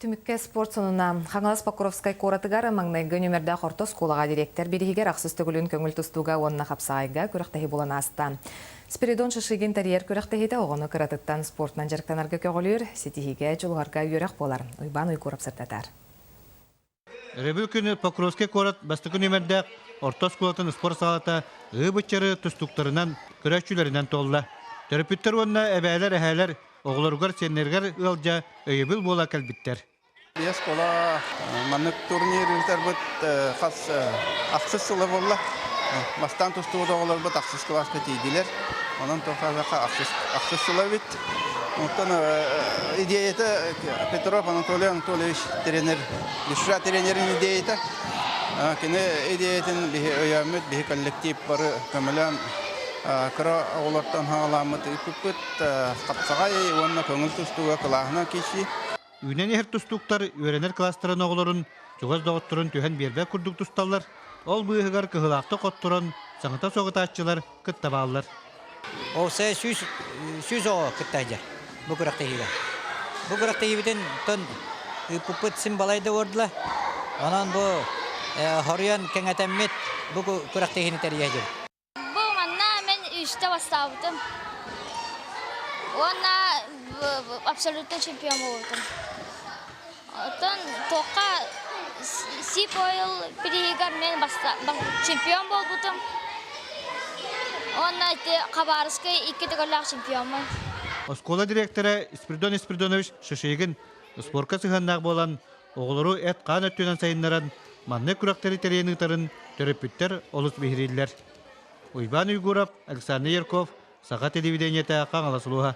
Түмікке спорт сонына Хаңалас Покровскай коратыгар маңнайғы нөмерді қорты сколаға директор берігер ақсыз түгілін көңіл тұстуға онына қапсағайға көріқтахи болан аста. Спиридон шышығын тарьер көріқтахиді оғыны кыратыттан спортнан жарықтанарға көғілер, сетихиге жолғарға үйерақ болар. Уйбан уйкурап сыртатар. Ребіл күні Покровскай корат бастықы нөмерді орта сколатын спорт салата ғыбытчары тұстуқтарынан көрәшчілерінен толды. Төріпіттер онына әбәлер әхәлер оғылырғар сенергер ұлжа өйебіл бола кәлбіттер. Бес кола маннык турнирдер бут хас аксыз сылы болла. Бастан тустууда олар бут аксыз класска тийдилер. Онан тоқазака аксыз сылы бит. Оттан идеяты Петров Анатолий Анатольевич тренер, Ишра тренерин идеяты. Кене идеятын бихи өйәмет, бихи коллектив бары көмілен кыра олардан хаңаламыт үппүт капсагай онна көңүл тустуга кылаһына киши. Үйнен ехер тұстуқтар үйренер кластарын оғылырын, жоғыз доғыттырын түйен бербе күрдік тұсталар, ол бұйығығар кығылақты қоттырын, саңыта соғыта атчылар күттабалылар. Ол сәй сүз оғы күттайжар, бұл күрақтайыға. Бұл күрақтайыбытын тұн үппүт симбалайды ордыла, онан бұл хориян кәңәтәммет бұл күрақтайыны тәрияжыр. Бұл манна мен үшті бастауытым. Онна абсолютно чемпион болдым. Отын тоққа Сипойл перегар мен чемпион болдым. Онна Хабаровскай 2 төгөлләк чемпионмын. Оскола директоры Спиридон Спиридонович шышығын спортқа сығаннақ болан оғылыру әт қан өттінен сайынларан манны күрақтары терейінігтарын төріпіттер олыс бейірелілер. Уйбан Уйгуров, Александр Ярков, Саға телевидениеті Қаңаласылуға.